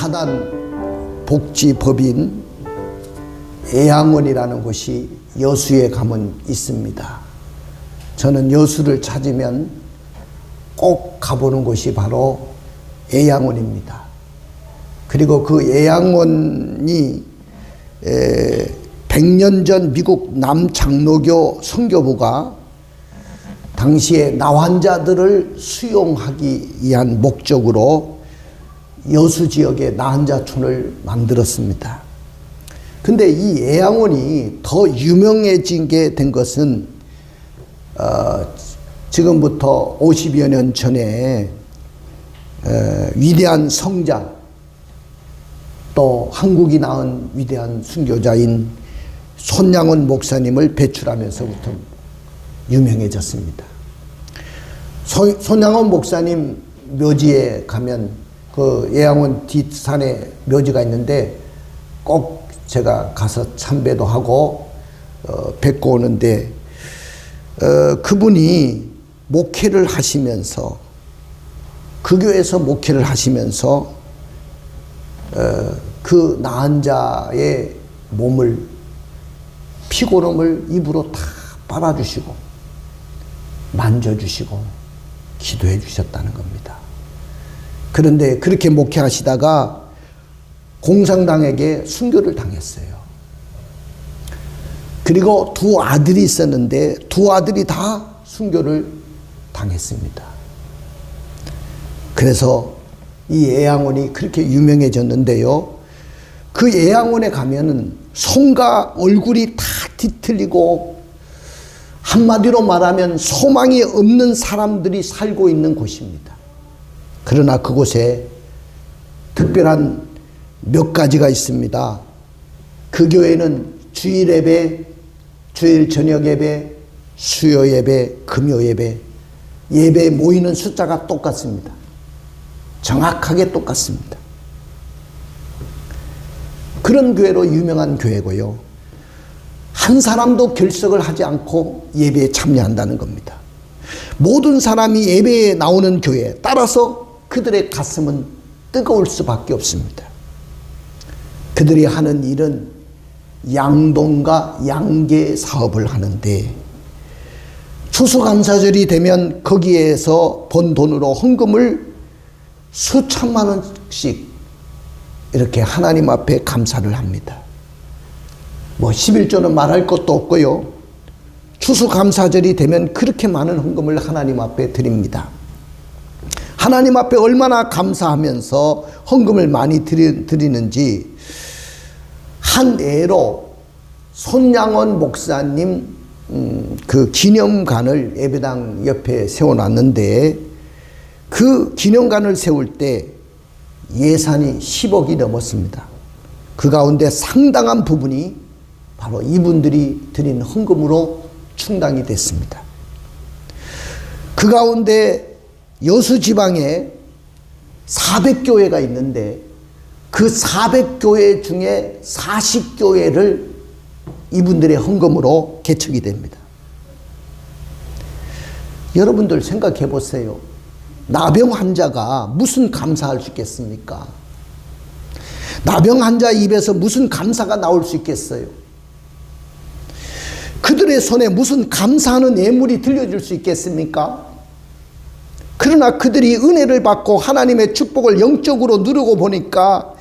사단 복지법인 애양원이라는 곳이 여수에 가면 있습니다. 저는 여수를 찾으면 꼭 가보는 곳이 바로 애양원입니다. 그리고 그 애양원이 100년 전 미국 남장로교 선교부가 당시에 나환자들을 수용하기 위한 목적으로 여수 지역에 나환자촌을 만들었습니다. 근데 이 애양원이 더 유명해진 게 된 것은 지금부터 50여 년 전에 위대한 성자 또 한국이 낳은 위대한 순교자인 손양원 목사님을 배출하면서부터 유명해졌습니다. 손양원 목사님 묘지에 가면 그 애양원 뒷산에 묘지가 있는데 꼭 제가 가서 참배도 하고 뵙고 오는데 그분이 목회를 하시면서 그 교회에서 목회를 하시면서 그 나은 자의 몸을 피고름을 입으로 다 빨아주시고 만져주시고 기도해 주셨다는 겁니다. 그런데 그렇게 목회하시다가 공산당에게 순교를 당했어요. 그리고 두 아들이 있었는데 두 아들이 다 순교를 당했습니다. 그래서 이 애양원이 그렇게 유명해졌는데요. 그 애양원에 가면은 손과 얼굴이 다 뒤틀리고 한마디로 말하면 소망이 없는 사람들이 살고 있는 곳입니다. 그러나 그곳에 특별한 몇 가지가 있습니다. 그 교회는 주일 예배, 주일 저녁 예배, 수요 예배, 금요 예배, 예배에 모이는 숫자가 똑같습니다. 정확하게 똑같습니다. 그런 교회로 유명한 교회고요. 한 사람도 결석을 하지 않고 예배에 참여한다는 겁니다. 모든 사람이 예배에 나오는 교회에 따라서 그들의 가슴은 뜨거울 수밖에 없습니다. 그들이 하는 일은 양동과 양계 사업을 하는데 추수감사절이 되면 거기에서 번 돈으로 헌금을 수천만 원씩 이렇게 하나님 앞에 감사를 합니다. 뭐 11조는 말할 것도 없고요. 추수감사절이 되면 그렇게 많은 헌금을 하나님 앞에 드립니다. 하나님 앞에 얼마나 감사하면서 헌금을 많이 드리는지 한 예로 손양원 목사님 그 기념관을 예배당 옆에 세워놨는데 그 기념관을 세울 때 예산이 10억이 넘었습니다. 그 가운데 상당한 부분이 바로 이분들이 드린 헌금으로 충당이 됐습니다. 그 가운데 여수 지방에 400교회가 있는데 그 400교회 중에 40교회를 이분들의 헌금으로 개척이 됩니다. 여러분들 생각해 보세요. 나병 환자가 무슨 감사할 수 있겠습니까? 나병 환자 입에서 무슨 감사가 나올 수 있겠어요? 그들의 손에 무슨 감사하는 예물이 들려줄 수 있겠습니까? 그러나 그들이 은혜를 받고 하나님의 축복을 영적으로 누르고 보니까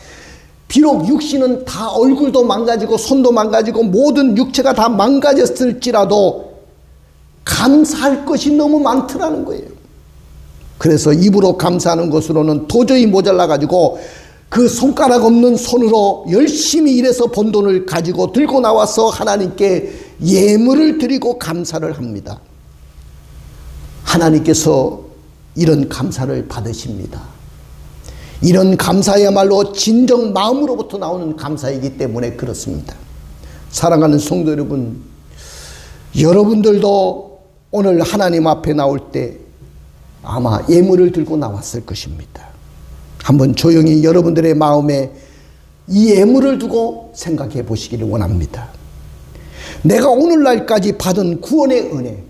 비록 육신은 다 얼굴도 망가지고 손도 망가지고 모든 육체가 다 망가졌을지라도 감사할 것이 너무 많더라는 거예요. 그래서 입으로 감사하는 것으로는 도저히 모자라 가지고 그 손가락 없는 손으로 열심히 일해서 번 돈을 가지고 들고 나와서 하나님께 예물을 드리고 감사를 합니다. 하나님께서 이런 감사를 받으십니다. 이런 감사야말로 진정 마음으로부터 나오는 감사이기 때문에 그렇습니다. 사랑하는 성도 여러분, 여러분들도 오늘 하나님 앞에 나올 때 아마 예물을 들고 나왔을 것입니다. 한번 조용히 여러분들의 마음에 이 예물을 두고 생각해 보시기를 원합니다. 내가 오늘날까지 받은 구원의 은혜,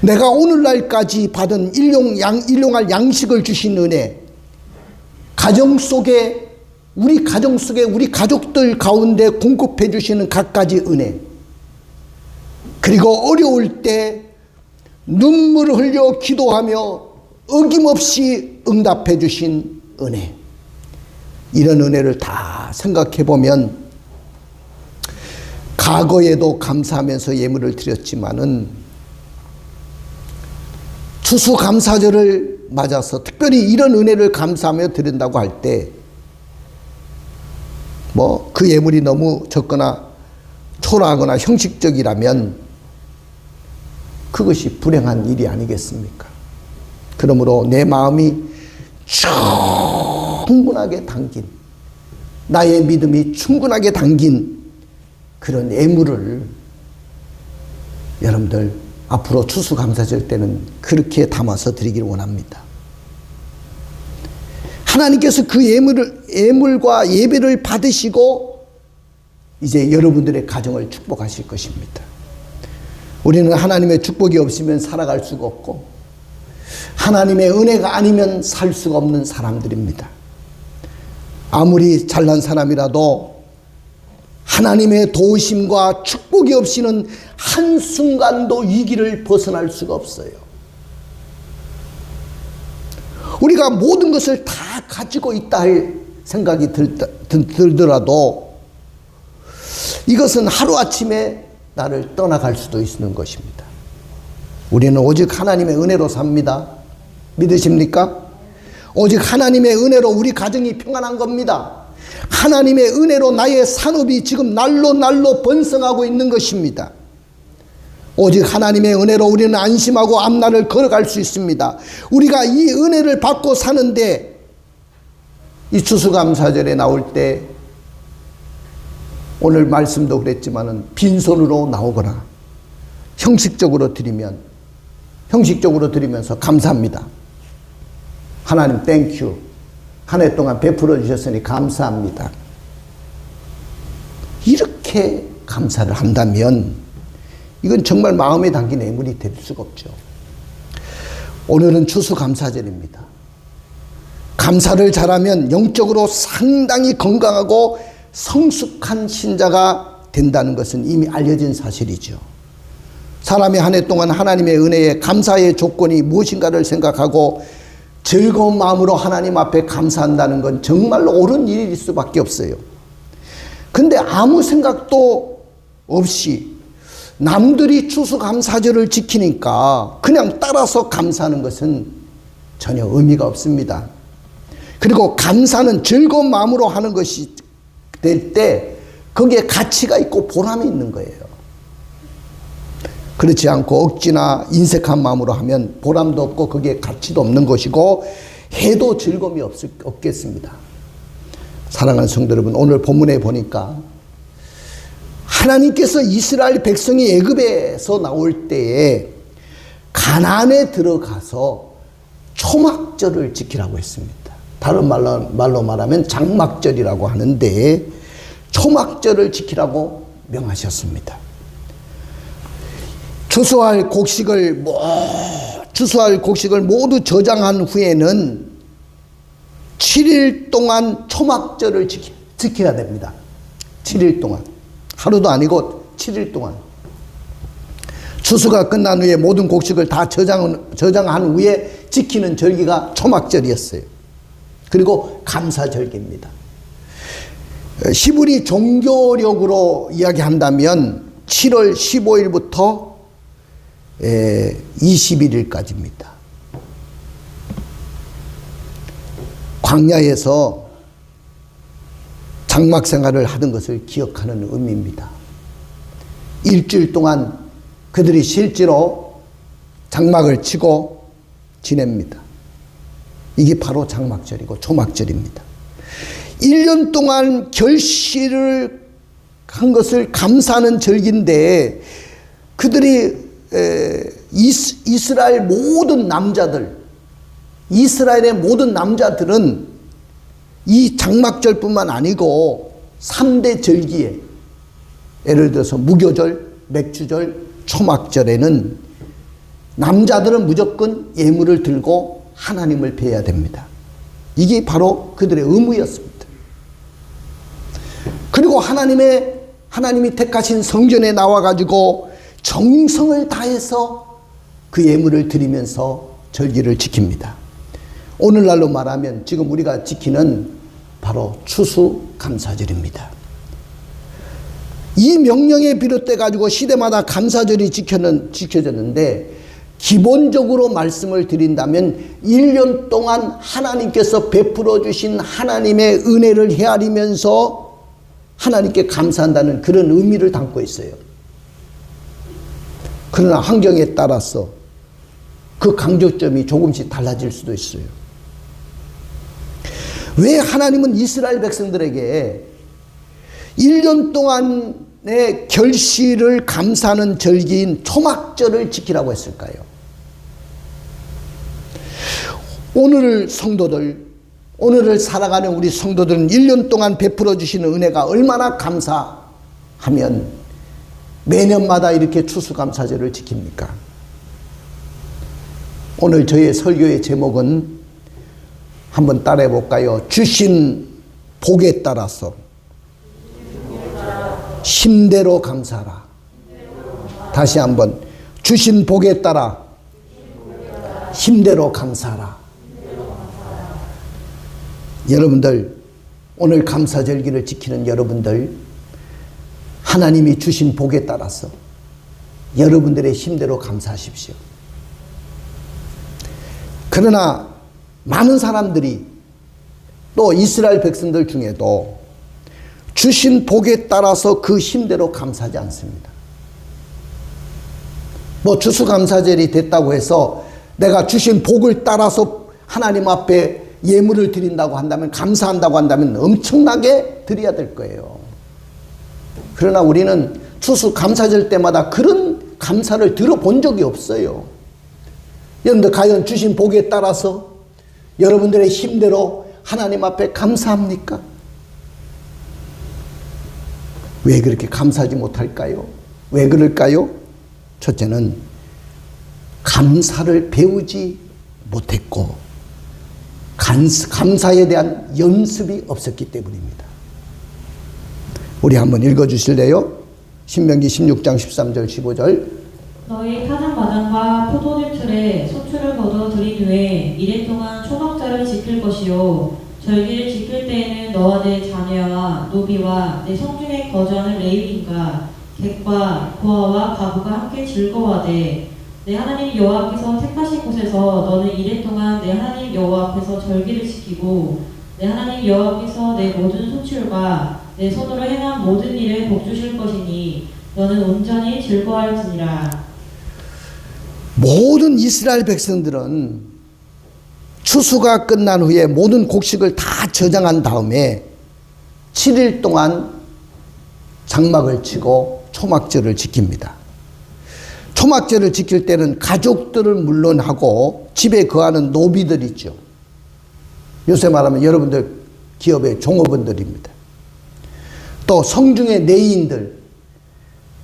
내가 오늘날까지 받은 일용할 양식을 주신 은혜, 우리 가정 속에 우리 가족들 가운데 공급해 주시는 갖가지 은혜, 그리고 어려울 때 눈물을 흘려 기도하며 어김없이 응답해 주신 은혜, 이런 은혜를 다 생각해 보면 과거에도 감사하면서 예물을 드렸지만은 추수감사절을 맞아서 특별히 이런 은혜를 감사하며 드린다고 할 때 그 예물이 너무 적거나 초라하거나 형식적이라면 그것이 불행한 일이 아니겠습니까? 그러므로 내 마음이 충분하게 담긴, 나의 믿음이 충분하게 담긴 그런 예물을 여러분들 앞으로 추수감사절 때는 그렇게 담아서 드리기를 원합니다. 하나님께서 그 예물과 예배를 받으시고 이제 여러분들의 가정을 축복하실 것입니다. 우리는 하나님의 축복이 없으면 살아갈 수가 없고 하나님의 은혜가 아니면 살 수가 없는 사람들입니다. 아무리 잘난 사람이라도 하나님의 도우심과 축복이 없이는 한순간도 위기를 벗어날 수가 없어요. 우리가 모든 것을 다 가지고 있다 할 생각이 들더라도 이것은 하루아침에 나를 떠나갈 수도 있는 것입니다. 우리는 오직 하나님의 은혜로 삽니다. 믿으십니까? 오직 하나님의 은혜로 우리 가정이 평안한 겁니다. 하나님의 은혜로 나의 산업이 지금 날로 번성하고 있는 것입니다. 오직 하나님의 은혜로 우리는 안심하고 앞날을 걸어갈 수 있습니다. 우리가 이 은혜를 받고 사는데 이 추수감사절에 나올 때 오늘 말씀도 그랬지만은 빈손으로 나오거나 형식적으로 드리면서 감사합니다. 하나님 땡큐. 한 해 동안 베풀어 주셨으니 감사합니다. 이렇게 감사를 한다면 이건 정말 마음에 담긴 예물이 될 수가 없죠. 오늘은 추수감사절입니다. 감사를 잘하면 영적으로 상당히 건강하고 성숙한 신자가 된다는 것은 이미 알려진 사실이죠. 사람이 한 해 동안 하나님의 은혜에 감사의 조건이 무엇인가를 생각하고 즐거운 마음으로 하나님 앞에 감사한다는 건 정말로 옳은 일일 수밖에 없어요. 근데 아무 생각도 없이 남들이 추수감사절을 지키니까 그냥 따라서 감사하는 것은 전혀 의미가 없습니다. 그리고 감사는 즐거운 마음으로 하는 것이 될 때 거기에 가치가 있고 보람이 있는 거예요. 그렇지 않고 억지나 인색한 마음으로 하면 보람도 없고 거기에 가치도 없는 것이고 해도 즐거움이 없겠습니다. 사랑하는 성도 여러분, 오늘 본문에 보니까 하나님께서 이스라엘 백성이 애굽에서 나올 때에 가나안에 들어가서 초막절을 지키라고 했습니다. 다른 말로 말하면 장막절이라고 하는데 초막절을 지키라고 명하셨습니다. 추수할 곡식을 모두 저장한 후에는 7일 동안 초막절을 지켜야 됩니다. 7일 동안. 하루도 아니고 7일 동안. 추수가 끝난 후에 모든 곡식을 다 저장한 후에 지키는 절기가 초막절이었어요. 그리고 감사절기입니다. 히브리 종교력으로 이야기한다면 7월 15일부터 21일까지입니다. 광야에서 장막 생활을 하던 것을 기억하는 의미입니다. 일주일 동안 그들이 실제로 장막을 치고 지냅니다. 이게 바로 장막절이고 초막절입니다. 1년 동안 결실을 한 것을 감사하는 절기인데 그들이 이스라엘의 모든 남자들은 이 장막절뿐만 아니고 3대 절기에 예를 들어서 무교절, 맥주절, 초막절에는 남자들은 무조건 예물을 들고 하나님을 뵈야 됩니다. 이게 바로 그들의 의무였습니다. 그리고 하나님이 택하신 성전에 나와가지고 정성을 다해서 그 예물을 드리면서 절기를 지킵니다. 오늘날로 말하면 지금 우리가 지키는 바로 추수감사절입니다. 이 명령에 비롯돼 가지고 시대마다 감사절이 지켜졌는데, 기본적으로 말씀을 드린다면 1년 동안 하나님께서 베풀어 주신 하나님의 은혜를 헤아리면서 하나님께 감사한다는 그런 의미를 담고 있어요. 그러나 환경에 따라서 그 강조점이 조금씩 달라질 수도 있어요. 왜 하나님은 이스라엘 백성들에게 1년 동안의 결실을 감사하는 절기인 초막절을 지키라고 했을까요? 오늘을 살아가는 우리 성도들은 1년 동안 베풀어 주시는 은혜가 얼마나 감사하면 매년마다 이렇게 추수감사절을 지킵니까? 오늘 저의 설교의 제목은 한번 따라해 볼까요? 주신 복에 따라서 힘대로 감사하라. 다시 한번, 주신 복에 따라 힘대로 감사하라. 여러분들, 오늘 감사절기를 지키는 여러분들, 하나님이 주신 복에 따라서 여러분들의 힘대로 감사하십시오. 그러나 많은 사람들이, 또 이스라엘 백성들 중에도 주신 복에 따라서 그 힘대로 감사하지 않습니다. 추수감사절이 됐다고 해서 내가 주신 복을 따라서 하나님 앞에 예물을 드린다고 한다면, 감사한다고 한다면 엄청나게 드려야 될 거예요. 그러나 우리는 추수감사절 때마다 그런 감사를 들어본 적이 없어요. 여러분들, 과연 주신 복에 따라서 여러분들의 힘대로 하나님 앞에 감사합니까? 왜 그렇게 감사하지 못할까요? 왜 그럴까요? 첫째는 감사를 배우지 못했고, 감사에 대한 연습이 없었기 때문입니다. 우리 한번 읽어주실래요? 신명기 16장 13절 15절. 너희 타작마당과 포도즙 틀에 소출을 거둬 들인 후에 이래 동안 초막절을 지킬 것이요, 절기를 지킬 때에는 너와 내 자녀와 노비와 내 성중에 거주하는 레위인과 객과 고아와 가부가 함께 즐거워하되, 내 하나님 여호와께서 택하신 곳에서 너는 이래 동안 내 하나님 여호와 앞에서 절기를 지키고, 내 하나님 여호와께서 내 모든 소출과 내 손으로 행한 모든 일에 복 주실 것이니 너는 온전히 즐거워할지니라. 모든 이스라엘 백성들은 추수가 끝난 후에 모든 곡식을 다 저장한 다음에 7일 동안 장막을 치고 초막절을 지킵니다. 초막절을 지킬 때는 가족들을 물론하고 집에 거하는 노비들 있죠. 요새 말하면 여러분들 기업의 종업원들입니다. 또 성중의 내인들,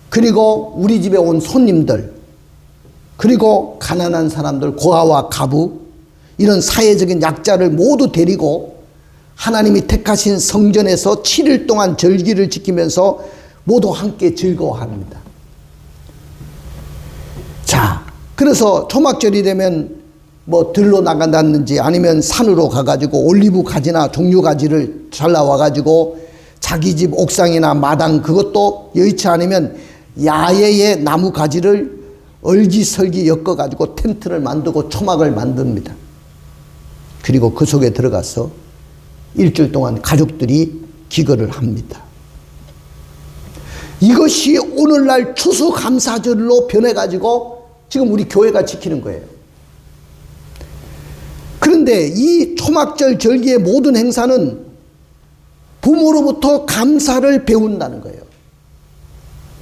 그리고 우리 집에 온 손님들, 그리고 가난한 사람들, 고아와 가부, 이런 사회적인 약자를 모두 데리고 하나님이 택하신 성전에서 7일 동안 절기를 지키면서 모두 함께 즐거워합니다. 자, 그래서 초막절이 되면 들로 나간다든지 아니면 산으로 가가지고 올리브 가지나 종류 가지를 잘라와가지고 자기 집 옥상이나 마당, 그것도 여의치 않으면 야외의 나무 가지를 얼기설기 엮어가지고 텐트를 만들고 초막을 만듭니다. 그리고 그 속에 들어가서 일주일 동안 가족들이 기거를 합니다. 이것이 오늘날 추수감사절로 변해가지고 지금 우리 교회가 지키는 거예요. 그런데 이 초막절 절기의 모든 행사는 부모로부터 감사를 배운다는 거예요.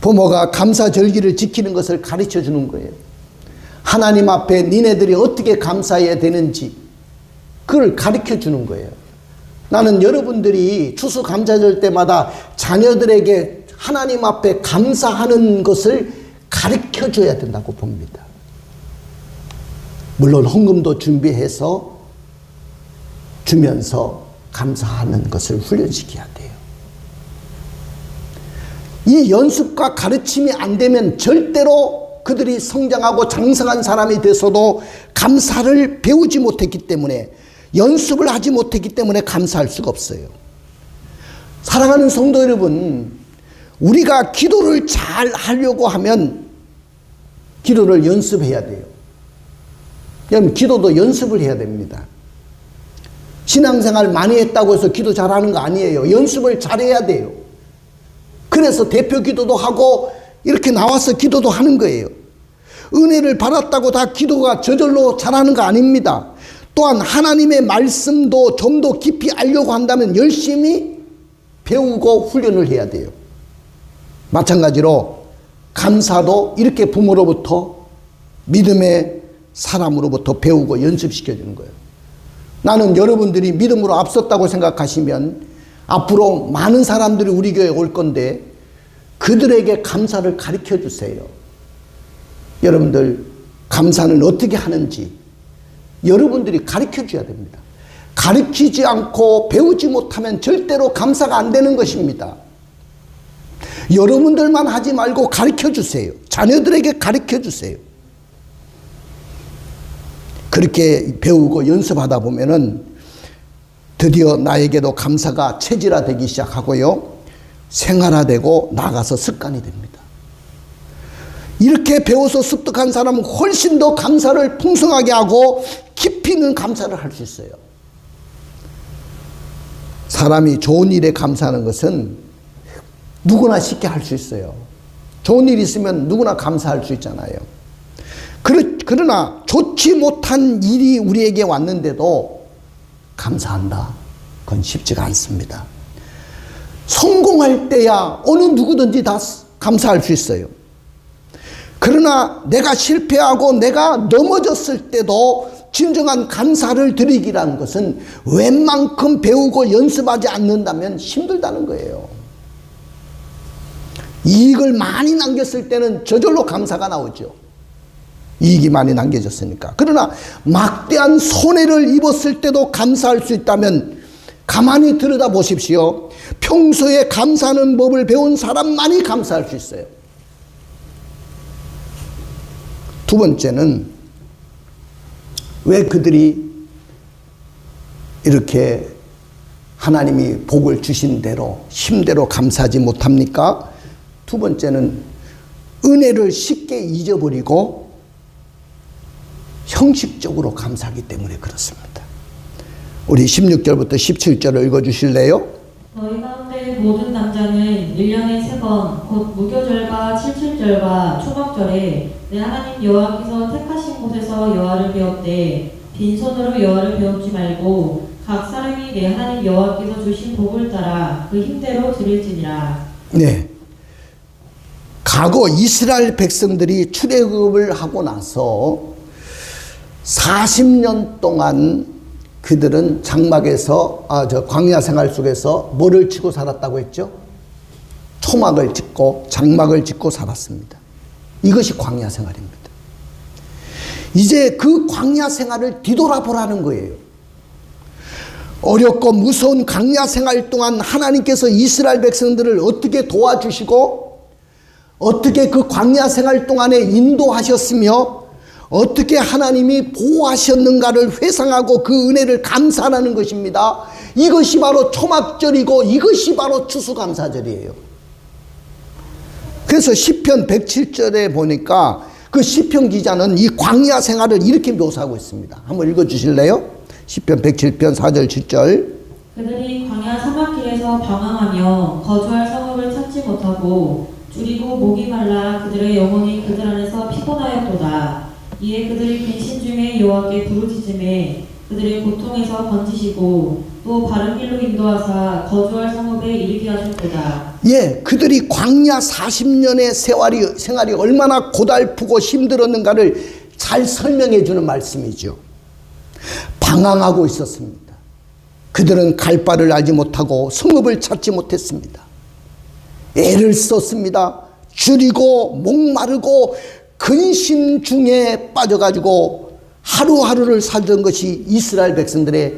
부모가 감사 절기를 지키는 것을 가르쳐 주는 거예요. 하나님 앞에 니네들이 어떻게 감사해야 되는지 그걸 가르쳐 주는 거예요. 나는 여러분들이 추수감사절 때마다 자녀들에게 하나님 앞에 감사하는 것을 가르쳐 줘야 된다고 봅니다. 물론 헌금도 준비해서 주면서 감사하는 것을 훈련시켜야 돼요. 이 연습과 가르침이 안 되면 절대로 그들이 성장하고 장성한 사람이 돼서도 감사를 배우지 못했기 때문에, 연습을 하지 못했기 때문에 감사할 수가 없어요. 사랑하는 성도 여러분, 우리가 기도를 잘 하려고 하면 기도를 연습해야 돼요. 여러분, 기도도 연습을 해야 됩니다. 신앙생활 많이 했다고 해서 기도 잘하는 거 아니에요. 연습을 잘해야 돼요. 그래서 대표 기도도 하고 이렇게 나와서 기도도 하는 거예요. 은혜를 받았다고 다 기도가 저절로 잘하는 거 아닙니다. 또한 하나님의 말씀도 좀 더 깊이 알려고 한다면 열심히 배우고 훈련을 해야 돼요. 마찬가지로 감사도 이렇게 부모로부터, 믿음의 사람으로부터 배우고 연습시켜주는 거예요. 나는 여러분들이 믿음으로 앞섰다고 생각하시면 앞으로 많은 사람들이 우리 교회에 올 건데 그들에게 감사를 가르쳐 주세요. 여러분들, 감사는 어떻게 하는지 여러분들이 가르쳐 줘야 됩니다. 가르치지 않고 배우지 못하면 절대로 감사가 안 되는 것입니다. 여러분들만 하지 말고 가르쳐 주세요. 자녀들에게 가르쳐 주세요. 그렇게 배우고 연습하다 보면은 드디어 나에게도 감사가 체질화되기 시작하고요, 생활화되고 나가서 습관이 됩니다. 이렇게 배워서 습득한 사람은 훨씬 더 감사를 풍성하게 하고 깊이 있는 감사를 할 수 있어요. 사람이 좋은 일에 감사하는 것은 누구나 쉽게 할 수 있어요. 좋은 일 있으면 누구나 감사할 수 있잖아요. 그러나 좋지 못한 일이 우리에게 왔는데도 감사한다, 그건 쉽지가 않습니다. 성공할 때야 어느 누구든지 다 감사할 수 있어요. 그러나 내가 실패하고 내가 넘어졌을 때도 진정한 감사를 드리기라는 것은 웬만큼 배우고 연습하지 않는다면 힘들다는 거예요. 이익을 많이 남겼을 때는 저절로 감사가 나오죠. 이익이 많이 남겨졌으니까. 그러나 막대한 손해를 입었을 때도 감사할 수 있다면 가만히 들여다 보십시오. 평소에 감사하는 법을 배운 사람만이 감사할 수 있어요. 두 번째는 왜 그들이 이렇게 하나님이 복을 주신 대로 힘대로 감사하지 못합니까? 두 번째는 은혜를 쉽게 잊어버리고 형식적으로 감사하기 때문에 그렇습니다. 우리 16절부터 17절을 읽어주실래요? 너희 가운데 모든 남자는 1년에 3번 곧 무교절과 칠칠절과 초막절에 내 하나님 여호와께서 택하신 곳에서 여호와를 배웠되 빈손으로 여호와를 배우지 말고 각 사람이 내 하나님 여호와께서 주신 복을 따라 그 힘대로 드릴지니라. 네. 과거 이스라엘 백성들이 출애굽을 하고 나서 40년 동안 그들은 장막에서 광야 생활 속에서 뭐를 치고 살았다고 했죠? 초막을 짓고 장막을 짓고 살았습니다. 이것이 광야 생활입니다. 이제 그 광야 생활을 뒤돌아보라는 거예요. 어렵고 무서운 광야 생활 동안 하나님께서 이스라엘 백성들을 어떻게 도와주시고 어떻게 그 광야 생활 동안에 인도하셨으며 어떻게 하나님이 보호하셨는가를 회상하고 그 은혜를 감사하는 것입니다. 이것이 바로 초막절이고 이것이 바로 추수감사절이에요. 그래서 시편 107절에 보니까 그 시편 기자는 이 광야 생활을 이렇게 묘사하고 있습니다. 한번 읽어주실래요? 시편 107편 4절 7절. 그들이 광야 사막길에서 방황하며 거주할 성읍을 찾지 못하고 줄이고 목이 말라 그들의 영혼이 그들 안에서 피곤하였도다. 이에 그들이 빈신 중에 여호와께 부르짖음에 그들의 고통에서 건지시고 또 바른 길로 인도하사 거주할 성읍에 이르게 하셨도다. 예, 그들이 광야 40년의 생활이 얼마나 고달프고 힘들었는가를 잘 설명해 주는 말씀이죠. 방황하고 있었습니다. 그들은 갈 바를 알지 못하고 성읍을 찾지 못했습니다. 애를 썼습니다. 줄이고 목마르고 근심 중에 빠져가지고 하루하루를 살던 것이 이스라엘 백성들의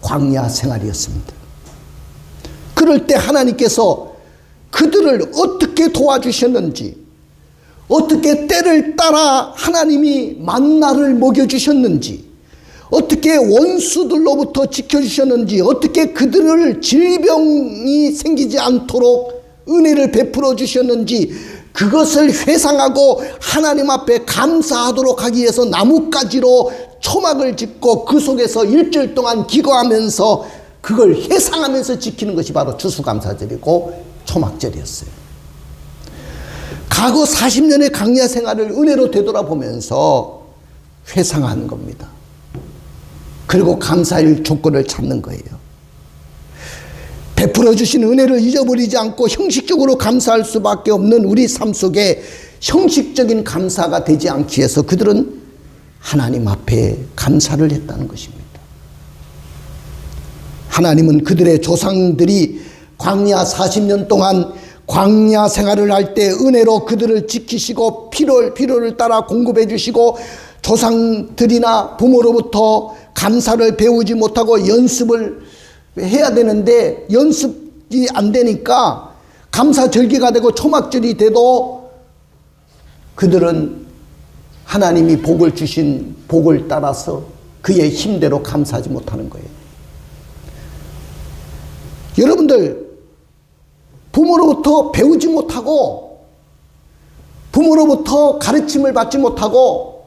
광야 생활이었습니다. 그럴 때 하나님께서 그들을 어떻게 도와주셨는지, 어떻게 때를 따라 하나님이 만나를 먹여주셨는지, 어떻게 원수들로부터 지켜주셨는지, 어떻게 그들을 질병이 생기지 않도록 은혜를 베풀어 주셨는지, 그것을 회상하고 하나님 앞에 감사하도록 하기 위해서 나뭇가지로 초막을 짓고 그 속에서 일주일 동안 기거하면서 그걸 회상하면서 지키는 것이 바로 추수감사절이고 초막절이었어요. 과거 40년의 광야 생활을 은혜로 되돌아보면서 회상하는 겁니다. 그리고 감사할 조건을 찾는 거예요. 베풀어 주신 은혜를 잊어버리지 않고 형식적으로 감사할 수밖에 없는 우리 삶 속에 형식적인 감사가 되지 않기 위해서 그들은 하나님 앞에 감사를 했다는 것입니다. 하나님은 그들의 조상들이 광야 40년 동안 광야 생활을 할 때 은혜로 그들을 지키시고 필요를 따라 공급해 주시고, 조상들이나 부모로부터 감사를 배우지 못하고 연습을 해야 되는데 연습이 안 되니까 감사절기가 되고 초막절이 돼도 그들은 하나님이 복을 주신 복을 따라서 그의 힘대로 감사하지 못하는 거예요. 여러분들, 부모로부터 배우지 못하고 부모로부터 가르침을 받지 못하고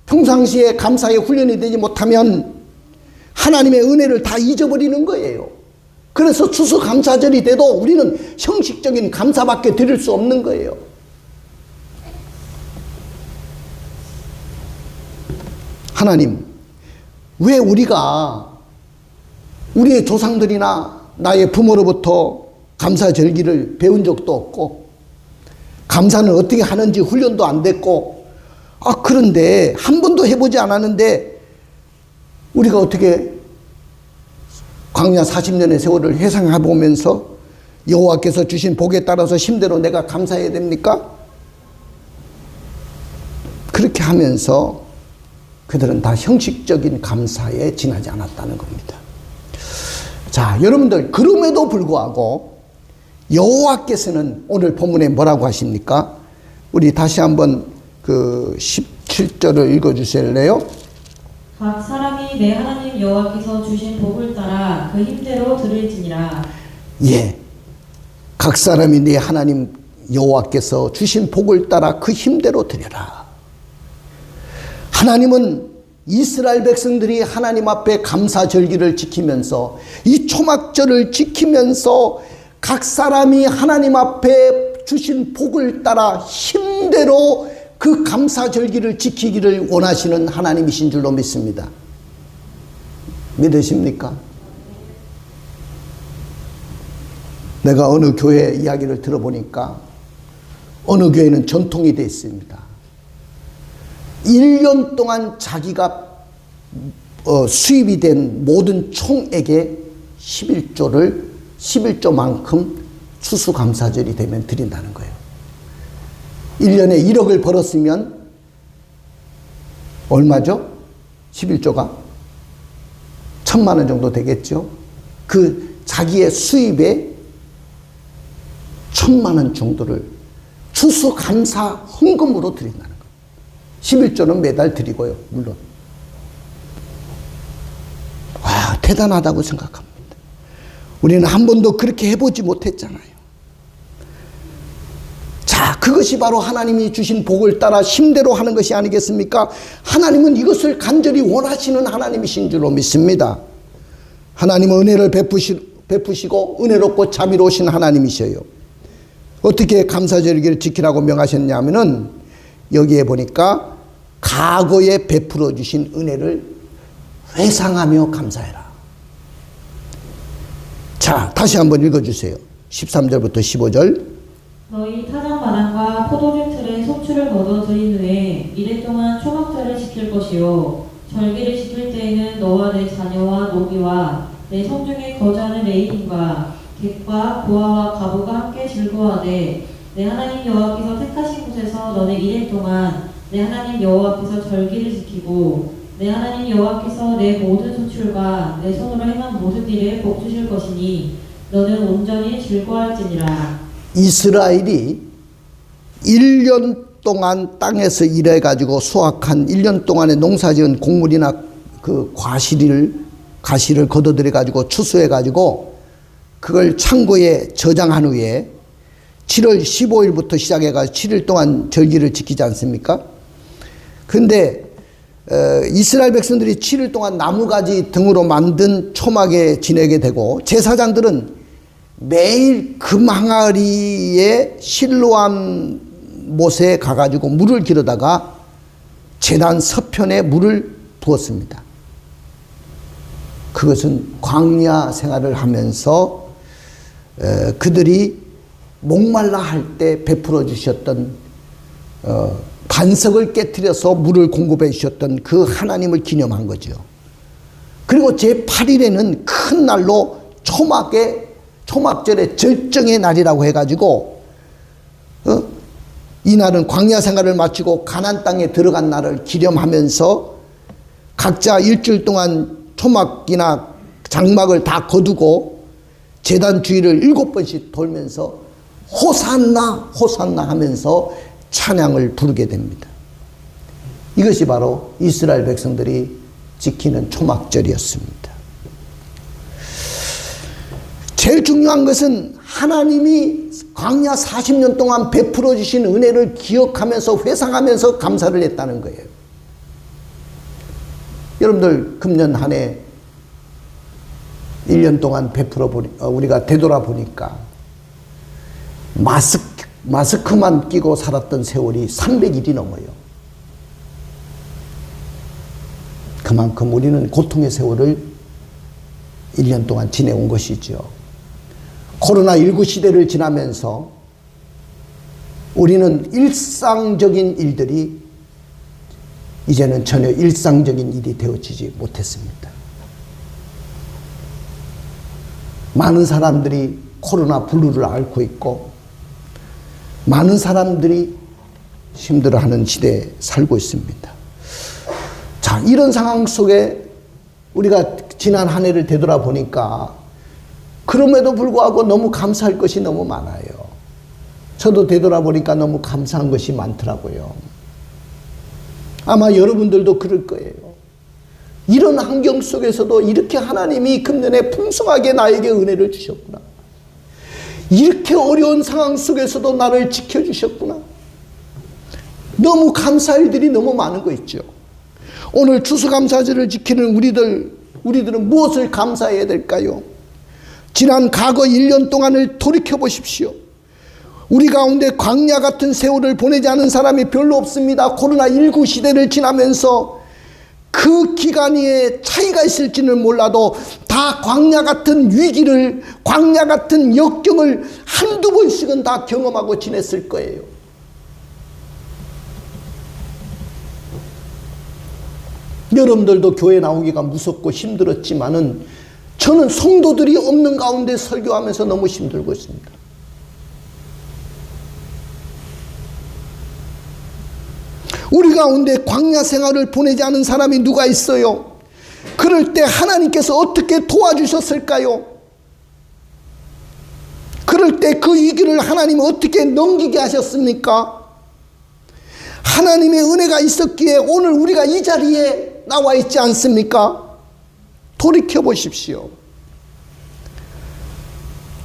평상시에 감사의 훈련이 되지 못하면 하나님의 은혜를 다 잊어버리는 거예요. 그래서 추수감사절이 돼도 우리는 형식적인 감사밖에 드릴 수 없는 거예요. 하나님, 왜 우리가 우리의 조상들이나 나의 부모로부터 감사절기를 배운 적도 없고 감사는 어떻게 하는지 훈련도 안 됐고, 그런데 한 번도 해보지 않았는데 우리가 어떻게 광야 40년의 세월을 회상해 보면서 여호와께서 주신 복에 따라서 힘대로 내가 감사해야 됩니까? 그렇게 하면서 그들은 다 형식적인 감사에 지나지 않았다는 겁니다. 자, 여러분들, 그럼에도 불구하고 여호와께서는 오늘 본문에 뭐라고 하십니까? 우리 다시 한번 그 17절을 읽어주실래요? 각 사람이 내 하나님 여호와께서 주신 복을 따라 그 힘대로 들을지니라. 예, 각 사람이 내 하나님 여호와께서 주신 복을 따라 그 힘대로 드려라. 하나님은 이스라엘 백성들이 하나님 앞에 감사절기를 지키면서 이 초막절을 지키면서 각 사람이 하나님 앞에 주신 복을 따라 힘대로 그 감사절기를 지키기를 원하시는 하나님이신 줄로 믿습니다. 믿으십니까? 내가 어느 교회 이야기를 들어보니까 어느 교회는 전통이 되어 있습니다. 1년 동안 자기가 수입이 된 모든 총액의 11조만큼 추수감사절이 되면 드린다는 거예요. 1년에 1억을 벌었으면 얼마죠? 11조가 1,000만 원 정도 되겠죠. 그 자기의 수입의 1,000만 원 정도를 추수감사 헌금으로 드린다는 거예요. 11조는 매달 드리고요, 물론. 와, 대단하다고 생각합니다. 우리는 한 번도 그렇게 해보지 못했잖아요. 자, 그것이 바로 하나님이 주신 복을 따라 힘대로 하는 것이 아니겠습니까? 하나님은 이것을 간절히 원하시는 하나님이신 줄로 믿습니다. 하나님은 은혜를 베푸시고 은혜롭고 자비로우신 하나님이셔요. 어떻게 감사절기를 지키라고 명하셨냐면은 여기에 보니까 과거에 베풀어 주신 은혜를 회상하며 감사해라. 자, 다시 한번 읽어주세요. 13절부터 15절. 너희 타작마당과 포도주 틀에 소출을 거둬 들인 후에 이래 동안 초막절을 지킬 것이요 절기를 지킬 때에는 너와 내 자녀와 노비와 내 성중에 거주하는 레위인과 객과 고아와 가부가 함께 즐거워하되 내 하나님 여호와께서 택하신 곳에서 너네 이래 동안 내 하나님 여호와 앞에서 절기를 지키고 내 하나님 여호와께서 내 모든 소출과 내 손으로 행한 모든 일을 복 주실 것이니 너는 온전히 즐거워할지니라. 이스라엘이 1년 동안 땅에서 일해가지고 수확한 1년 동안에 농사지은 곡물이나 그 가시를 걷어들여가지고 추수해가지고 그걸 창고에 저장한 후에 7월 15일부터 시작해가지고 7일 동안 절기를 지키지 않습니까? 근데 이스라엘 백성들이 7일 동안 나무가지 등으로 만든 초막에 지내게 되고 제사장들은 매일 금항아리에 실로암 못에 가가지고 물을 기르다가 제단 서편에 물을 부었습니다. 그것은 광야 생활을 하면서 그들이 목말라 할 때 베풀어 주셨던 반석을 깨뜨려서 물을 공급해 주셨던 그 하나님을 기념한 거죠. 그리고 제8일에는 큰 날로 초막절의 절정의 날이라고 해가지고 이 날은 광야 생활을 마치고 가나안 땅에 들어간 날을 기념하면서 각자 일주일 동안 초막이나 장막을 다 거두고 제단 주위를 7번씩 돌면서 호산나 호산나 하면서 찬양을 부르게 됩니다. 이것이 바로 이스라엘 백성들이 지키는 초막절이었습니다. 제일 중요한 것은 하나님이 광야 40년 동안 베풀어 주신 은혜를 기억하면서 회상하면서 감사를 했다는 거예요. 여러분들 금년 한 해 1년 동안 우리가 되돌아보니까 마스크만 끼고 살았던 세월이 300일이 넘어요. 그만큼 우리는 고통의 세월을 1년 동안 지내온 것이죠. 코로나19 시대를 지나면서 우리는 일상적인 일들이 이제는 전혀 일상적인 일이 되어지지 못했습니다. 많은 사람들이 코로나 블루를 앓고 있고 많은 사람들이 힘들어하는 시대에 살고 있습니다. 자, 이런 상황 속에 우리가 지난 한 해를 되돌아보니까 그럼에도 불구하고 너무 감사할 것이 너무 많아요. 저도 되돌아보니까 너무 감사한 것이 많더라고요. 아마 여러분들도 그럴 거예요. 이런 환경 속에서도 이렇게 하나님이 금년에 풍성하게 나에게 은혜를 주셨구나. 이렇게 어려운 상황 속에서도 나를 지켜주셨구나. 너무 감사할 일들이 너무 많은 거 있죠. 오늘 추수감사절을 지키는 우리들은 무엇을 감사해야 될까요? 지난 과거 1년 동안을 돌이켜 보십시오. 우리 가운데 광야 같은 세월을 보내지 않은 사람이 별로 없습니다. 코로나19 시대를 지나면서 그 기간에 차이가 있을지는 몰라도 다 광야 같은 위기를, 광야 같은 역경을 한두 번씩은 다 경험하고 지냈을 거예요. 여러분들도 교회 나오기가 무섭고 힘들었지만은 저는 성도들이 없는 가운데 설교하면서 너무 힘들고 있습니다. 우리 가운데 광야 생활을 보내지 않은 사람이 누가 있어요? 그럴 때 하나님께서 어떻게 도와주셨을까요? 그럴 때 그 위기를 하나님이 어떻게 넘기게 하셨습니까? 하나님의 은혜가 있었기에 오늘 우리가 이 자리에 나와 있지 않습니까? 돌이켜 보십시오.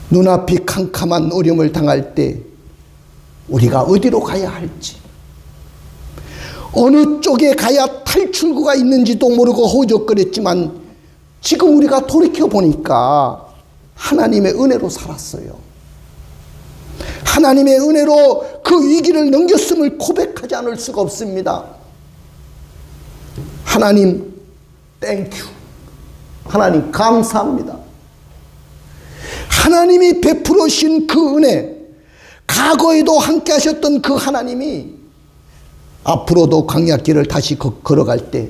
눈앞이 캄캄한 어려움을 당할 때 우리가 어디로 가야 할지, 어느 쪽에 가야 탈출구가 있는지도 모르고 허우적거렸지만 지금 우리가 돌이켜 보니까 하나님의 은혜로 살았어요. 하나님의 은혜로 그 위기를 넘겼음을 고백하지 않을 수가 없습니다. 하나님 땡큐. 하나님 감사합니다. 하나님이 베풀어 주신 그 은혜, 과거에도 함께 하셨던 그 하나님이 앞으로도 광야길을 다시 걸어갈 때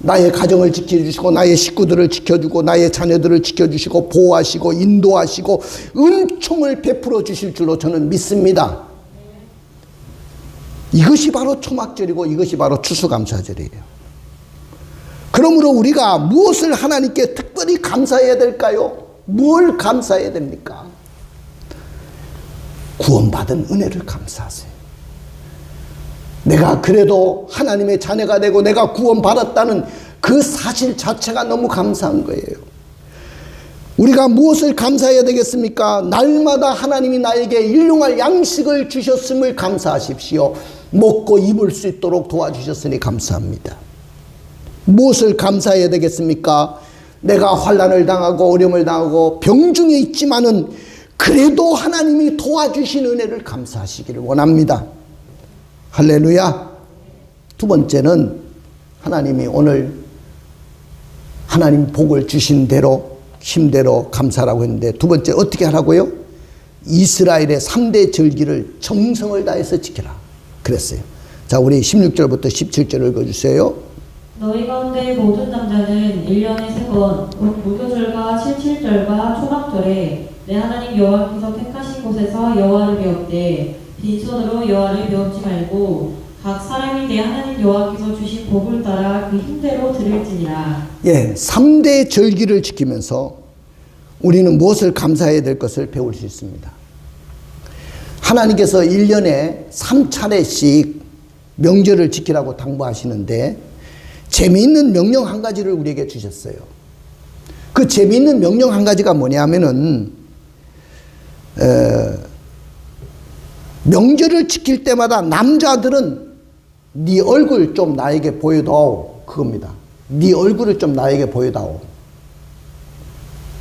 나의 가정을 지켜주시고 나의 식구들을 지켜주고 나의 자녀들을 지켜주시고 보호하시고 인도하시고 은총을 베풀어 주실 줄로 저는 믿습니다. 이것이 바로 초막절이고 이것이 바로 추수감사절이에요. 그러므로 우리가 무엇을 하나님께 특별히 감사해야 될까요? 뭘 감사해야 됩니까? 구원받은 은혜를 감사하세요. 내가 그래도 하나님의 자녀가 되고 내가 구원받았다는 그 사실 자체가 너무 감사한 거예요. 우리가 무엇을 감사해야 되겠습니까? 날마다 하나님이 나에게 일용할 양식을 주셨음을 감사하십시오. 먹고 입을 수 있도록 도와주셨으니 감사합니다. 무엇을 감사해야 되겠습니까? 내가 환난을 당하고 어려움을 당하고 병중에 있지만은 그래도 하나님이 도와주신 은혜를 감사하시기를 원합니다. 할렐루야. 두 번째는 하나님이 오늘 하나님 복을 주신 대로 힘대로 감사라고 했는데, 두 번째 어떻게 하라고요? 이스라엘의 3대 절기를 정성을 다해서 지켜라 그랬어요. 자, 우리 16절부터 17절 읽어주세요. 너희 가운데 모든 남자는 1년에 3번 곧 무교절과 칠칠절과 초막절에 내 하나님 여호와께서 택하신 곳에서 여호와를 배웠되 빈손으로 여호와를 배웠지 말고 각 사람이 내 하나님 여호와께서 주신 복을 따라 그 힘대로 드릴지니라. 예, 3대 절기를 지키면서 우리는 무엇을 감사해야 될 것을 배울 수 있습니다. 하나님께서 1년에 3차례씩 명절을 지키라고 당부하시는데 재미있는 명령 한 가지를 우리에게 주셨어요. 그 재미있는 명령 한 가지가 뭐냐면은 명절을 지킬 때마다 남자들은 네 얼굴 좀 나에게 보여다오, 그겁니다. 네 얼굴을 좀 나에게 보여다오.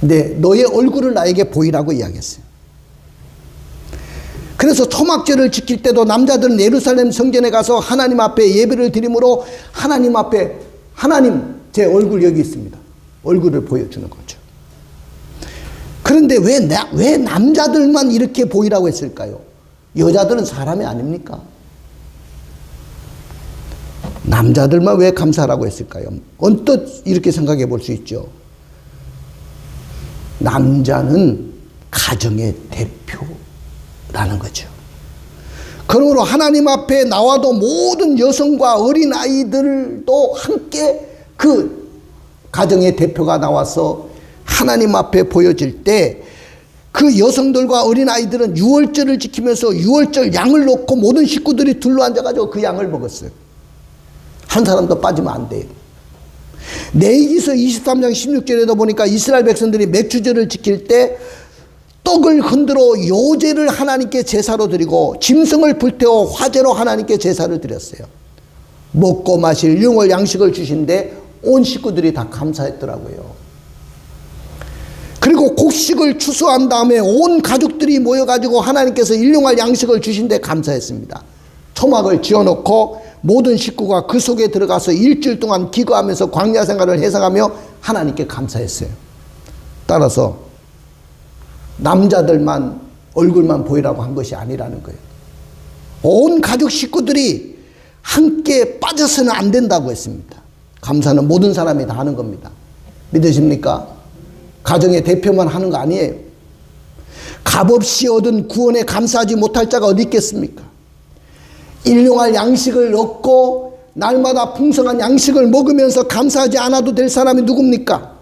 네, 너의 얼굴을 나에게 보이라고 이야기했어요. 그래서 초막절을 지킬 때도 남자들은 예루살렘 성전에 가서 하나님 앞에 예배를 드림으로 하나님 앞에 하나님 제 얼굴 여기 있습니다. 얼굴을 보여주는 거죠. 그런데 왜 남자들만 이렇게 보이라고 했을까요? 여자들은 사람이 아닙니까? 남자들만 왜 감사라고 했을까요? 언뜻 이렇게 생각해 볼 수 있죠. 남자는 가정의 대표라는 거죠. 그러므로 하나님 앞에 나와도 모든 여성과 어린아이들도 함께 그 가정의 대표가 나와서 하나님 앞에 보여질 때 그 여성들과 어린아이들은 유월절을 지키면서 유월절 양을 놓고 모든 식구들이 둘러앉아가지고 그 양을 먹었어요. 한 사람도 빠지면 안 돼요. 레위기서 23장 16절에도 보니까 이스라엘 백성들이 맥주절을 지킬 때 떡을 흔들어 요제를 하나님께 제사로 드리고 짐승을 불태워 화제로 하나님께 제사를 드렸어요. 먹고 마실 일용할 양식을 주신데 온 식구들이 다 감사했더라고요. 그리고 곡식을 추수한 다음에 온 가족들이 모여가지고 하나님께서 일용할 양식을 주신데 감사했습니다. 초막을 지어놓고 모든 식구가 그 속에 들어가서 일주일 동안 기거하면서 광야 생활을 해석하며 하나님께 감사했어요. 따라서 남자들만 얼굴만 보이라고 한 것이 아니라는 거예요. 온 가족 식구들이 함께 빠져서는 안 된다고 했습니다. 감사는 모든 사람이 다 하는 겁니다. 믿으십니까? 가정의 대표만 하는 거 아니에요. 값없이 얻은 구원에 감사하지 못할 자가 어디 있겠습니까? 일용할 양식을 얻고 날마다 풍성한 양식을 먹으면서 감사하지 않아도 될 사람이 누굽니까?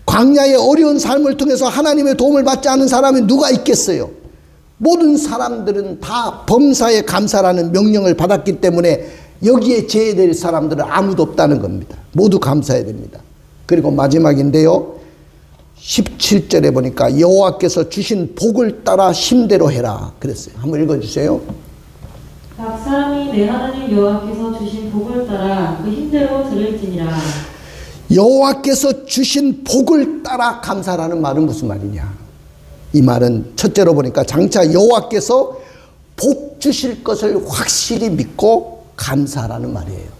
광야의 어려운 삶을 통해서 하나님의 도움을 받지 않은 사람이 누가 있겠어요? 모든 사람들은 다 범사에 감사라는 명령을 받았기 때문에 여기에 제외될 사람들은 아무도 없다는 겁니다. 모두 감사해야 됩니다. 그리고 마지막인데요, 17절에 보니까 여호와께서 주신 복을 따라 힘대로 해라 그랬어요. 한번 읽어주세요. 각 사람이 내 하나님 여호와께서 주신 복을 따라 그 힘대로 드릴지니라. 여호와께서 주신 복을 따라 감사라는 말은 무슨 말이냐? 이 말은 첫째로 보니까 장차 여호와께서 복 주실 것을 확실히 믿고 감사라는 말이에요.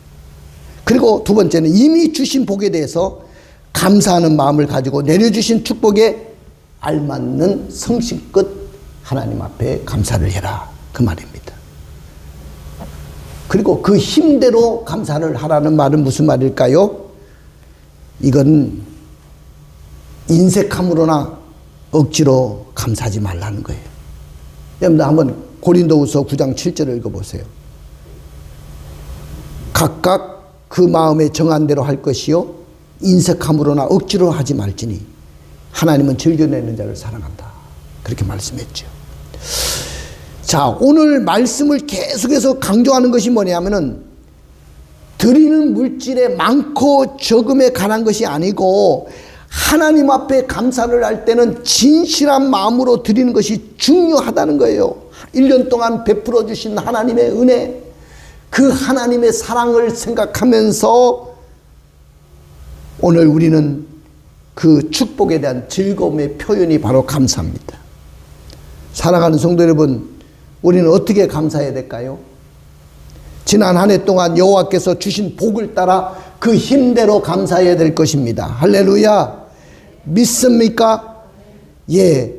그리고 두 번째는 이미 주신 복에 대해서 감사하는 마음을 가지고 내려주신 축복에 알맞는 성실껏 하나님 앞에 감사를 해라 그 말입니다. 그리고 그 힘대로 감사를 하라는 말은 무슨 말일까요? 이건 인색함으로나 억지로 감사하지 말라는 거예요. 여러분들 한번 고린도후서 9장 7절을 읽어보세요. 각각 그 마음에 정한 대로 할 것이요 인색함으로나 억지로 하지 말지니 하나님은 즐겨내는 자를 사랑한다. 그렇게 말씀했죠. 자, 오늘 말씀을 계속해서 강조하는 것이 뭐냐면은 드리는 물질의 많고 적음에 관한 것이 아니고 하나님 앞에 감사를 할 때는 진실한 마음으로 드리는 것이 중요하다는 거예요. 1년 동안 베풀어 주신 하나님의 은혜, 그 하나님의 사랑을 생각하면서 오늘 우리는 그 축복에 대한 즐거움의 표현이 바로 감사입니다. 사랑하는 성도 여러분, 우리는 어떻게 감사해야 될까요? 지난 한 해 동안 여호와께서 주신 복을 따라 그 힘대로 감사해야 될 것입니다. 할렐루야. 믿습니까? 예.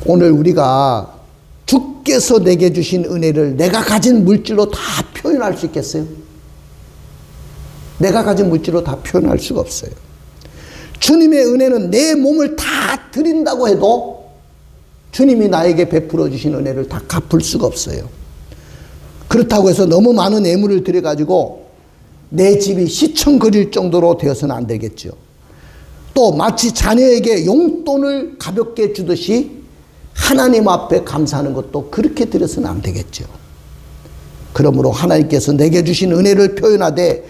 오늘 우리가 주께서 내게 주신 은혜를 내가 가진 물질로 다 표현할 수 있겠어요? 내가 가진 물질로 다 표현할 수가 없어요. 주님의 은혜는 내 몸을 다 드린다고 해도 주님이 나에게 베풀어 주신 은혜를 다 갚을 수가 없어요. 그렇다고 해서 너무 많은 예물을 드려가지고 내 집이 시청거릴 정도로 되어서는 안 되겠죠. 또 마치 자녀에게 용돈을 가볍게 주듯이 하나님 앞에 감사하는 것도 그렇게 드려서는 안 되겠죠. 그러므로 하나님께서 내게 주신 은혜를 표현하되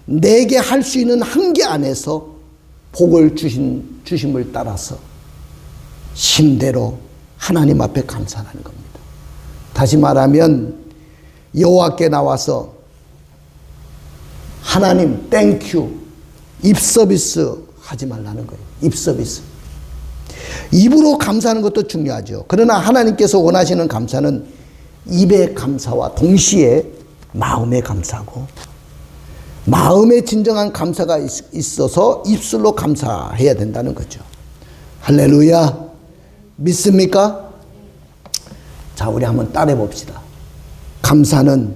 내게 할 수 있는 한계 안에서 복을 주심을 따라서 힘대로 하나님 앞에 감사하는 겁니다. 다시 말하면 여호와께 나와서 하나님 땡큐 입서비스 하지 말라는 거예요. 입서비스. 입으로 감사하는 것도 중요하죠. 그러나 하나님께서 원하시는 감사는 입의 감사와 동시에 마음의 감사고, 마음의 진정한 감사가 있어서 입술로 감사해야 된다는 거죠. 할렐루야. 믿습니까? 자, 우리 한번 따라해 봅시다. 감사는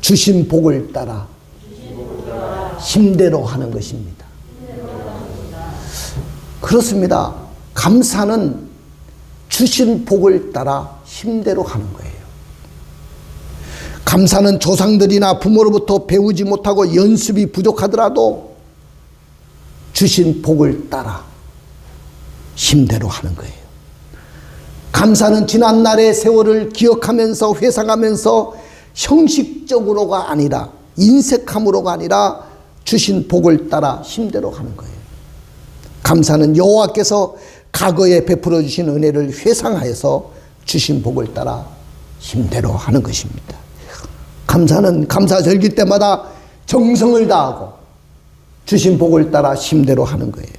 주신 복을 따라 힘대로 하는 것입니다. 그렇습니다. 감사는 주신 복을 따라 힘대로 하는 거예요. 감사는 조상들이나 부모로부터 배우지 못하고 연습이 부족하더라도 주신 복을 따라 힘대로 하는 거예요. 감사는 지난날의 세월을 기억하면서 회상하면서 형식적으로가 아니라 인색함으로가 아니라 주신 복을 따라 힘대로 하는 거예요. 감사는 여호와께서 과거에 베풀어 주신 은혜를 회상하여서 주신 복을 따라 힘대로 하는 것입니다. 감사는 감사절기 때마다 정성을 다하고 주신 복을 따라 힘대로 하는 거예요.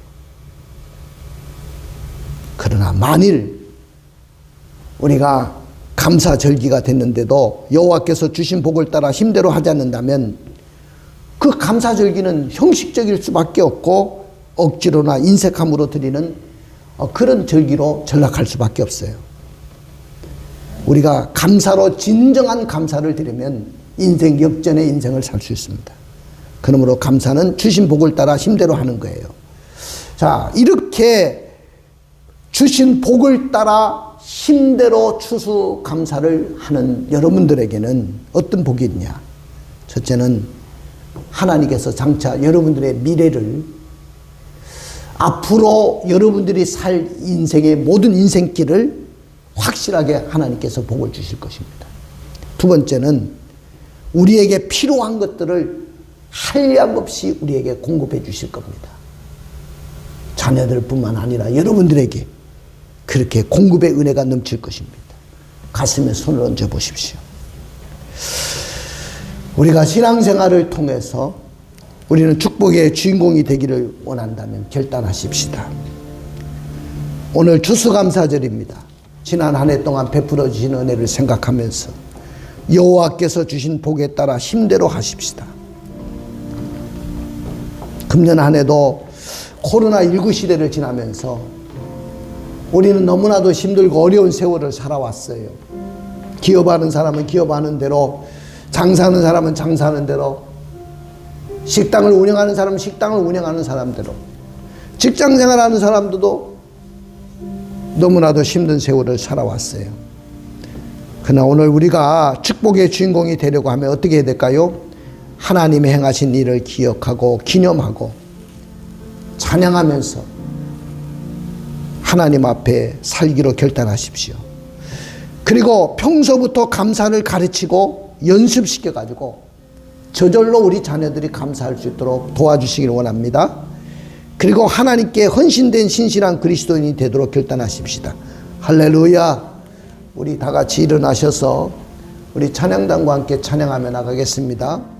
그러나 만일 우리가 감사절기가 됐는데도 여호와께서 주신 복을 따라 힘대로 하지 않는다면 그 감사절기는 형식적일 수밖에 없고 억지로나 인색함으로 드리는 그런 절기로 전락할 수밖에 없어요. 우리가 감사로 진정한 감사를 드리면 인생 역전의 인생을 살 수 있습니다. 그러므로 감사는 주신 복을 따라 힘대로 하는 거예요. 자, 이렇게 주신 복을 따라 힘대로 추수감사를 하는 여러분들에게는 어떤 복이 있냐? 첫째는 하나님께서 장차 여러분들의 미래를, 앞으로 여러분들이 살 인생의 모든 인생길을 확실하게 하나님께서 복을 주실 것입니다. 두 번째는 우리에게 필요한 것들을 한량없이 우리에게 공급해 주실 겁니다. 자녀들뿐만 아니라 여러분들에게 그렇게 공급의 은혜가 넘칠 것입니다. 가슴에 손을 얹어 보십시오. 우리가 신앙생활을 통해서 우리는 축복의 주인공이 되기를 원한다면 결단하십시다. 오늘 추수감사절입니다. 지난 한 해 동안 베풀어 주신 은혜를 생각하면서 여호와께서 주신 복에 따라 힘대로 하십시다. 금년 한 해도 코로나19 시대를 지나면서 우리는 너무나도 힘들고 어려운 세월을 살아왔어요. 기업하는 사람은 기업하는 대로, 장사하는 사람은 장사하는 대로, 식당을 운영하는 사람은 식당을 운영하는 사람대로, 직장생활하는 사람들도 너무나도 힘든 세월을 살아왔어요. 그러나 오늘 우리가 축복의 주인공이 되려고 하면 어떻게 해야 될까요? 하나님의 행하신 일을 기억하고 기념하고 찬양하면서 하나님 앞에 살기로 결단하십시오. 그리고 평소부터 감사를 가르치고 연습시켜 가지고 저절로 우리 자녀들이 감사할 수 있도록 도와주시길 원합니다. 그리고 하나님께 헌신된 신실한 그리스도인이 되도록 결단하십시다. 할렐루야. 우리 다 같이 일어나셔서 우리 찬양단과 함께 찬양하며 나가겠습니다.